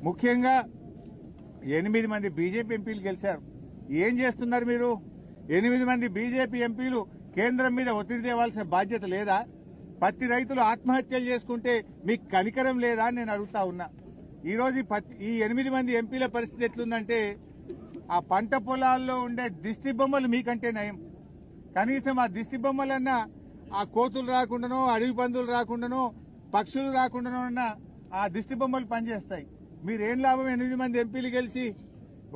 ముఖ్యంగా 8 మంది బీజేపీ ఎంపీలు గెలిచారు. ఏం చేస్తున్నారు మీరు? 8 మంది బీజేపీ ఎంపీలు కేంద్రం మీద ఒత్తిడి తేవాల్సిన బాధ్యత లేదా? పత్తి రైతులు ఆత్మహత్యలు చేసుకుంటే మీకు కనికరం లేదా అని నేను అడుగుతా ఉన్నా. ఈ రోజు ఈ 8 మంది ఎంపీల పరిస్థితి ఎట్లుందంటే ఆ పంట పొలాల్లో ఉండే దిష్టి బొమ్మలు మీకంటే నయం. కనీసం ఆ దిష్టి బొమ్మలన్నా ఆ కోతులు రాకుండానో, అడవి పందులు రాకుండానో, పక్షులు రాకుండానో ఉన్న ఆ దిష్టి బొమ్మలు పనిచేస్తాయి. మీరేం లాభం? 8 మంది ఎంపీలు గెలిచి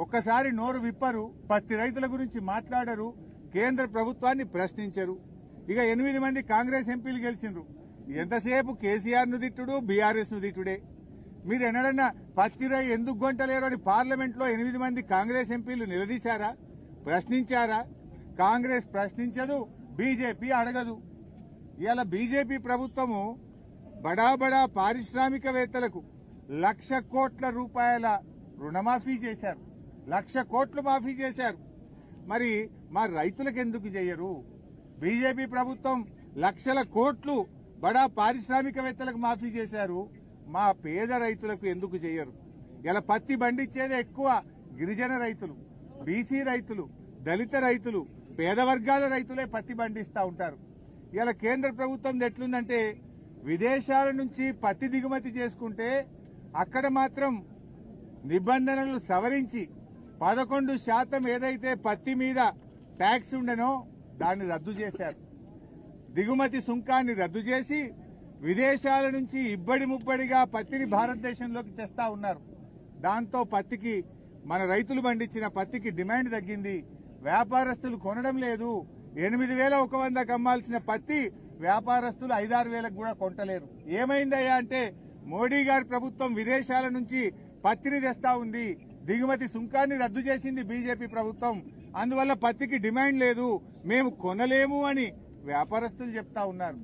ఒక్కసారి నోరు విప్పరు, పత్తి రైతుల గురించి మాట్లాడరు, కేంద్ర ప్రభుత్వాన్ని ప్రశ్నించరు. ఇక 8 మంది కాంగ్రెస్ ఎంపీలు గెలిచిండ్రు. ఎంతసేపు కేసీఆర్ ను తిట్టుడు, బీఆర్ఎస్ ను తిట్టుడే. మీరు ఎన్నడన్నా పత్తి రై ఎందుకు గొంటలేరు అని పార్లమెంట్ లో 8 మంది కాంగ్రెస్ ఎంపీలు నిలదీశారా? ప్రశ్నించారా? కాంగ్రెస్ ప్రశ్నించదు, బీజేపీ అడగదు. ఇవాళ బీజేపీ ప్రభుత్వము బడా బడా పారిశ్రామికవేత్తలకు 1,00,000 కోట్ల రూపాయల రుణమాఫీ చేశారు. 1,00,000 కోట్లు మాఫీ చేశారు. మరి మా రైతులకు ఎందుకు చేయరు? బీజేపీ ప్రభుత్వం లక్షల కోట్లు బడా పారిశ్రామికవేత్తలకు మాఫీ చేశారు. మా పేద రైతులకు ఎందుకు చేయరు? ఇలా పత్తి పండించేదే ఎక్కువ గిరిజన రైతులు, బీసీ రైతులు, దళిత రైతులు, పేద వర్గాల రైతులే పత్తి పండిస్తా ఉంటారు. ఇలా కేంద్ర ప్రభుత్వం ఎట్లుందంటే విదేశాల నుంచి పత్తి దిగుమతి చేసుకుంటే అక్కడ మాత్రం నిబంధనలు సవరించి 11% ఏదైతే పత్తి మీద ట్యాక్స్ ఉండనో దాన్ని రద్దు చేశారు. దిగుమతి సుంకాన్ని రద్దు చేసి విదేశాల నుంచి ఇబ్బడి ముబ్బడిగా పత్తిని భారతదేశంలోకి తెస్తా ఉన్నారు. దాంతో పత్తికి, మన రైతులు పండించిన పత్తికి డిమాండ్ తగ్గింది. వ్యాపారస్తులు కొనడం లేదు. 8,100కు అమ్మాల్సిన పత్తి వ్యాపారస్తులు 5,000-6,000కు కూడా కొంటలేరు. ఏమైందయ్యా అంటే మోడీ గారి ప్రభుత్వం విదేశాల నుంచి పత్తిని తెస్తా ఉంది. దిగుమతి సుంకాన్ని రద్దు చేసింది బీజేపీ ప్రభుత్వం. అందువల్ల పత్తికి డిమాండ్ లేదు, మేము కొనలేము అని వ్యాపారస్తులు చెప్తా ఉన్నారు.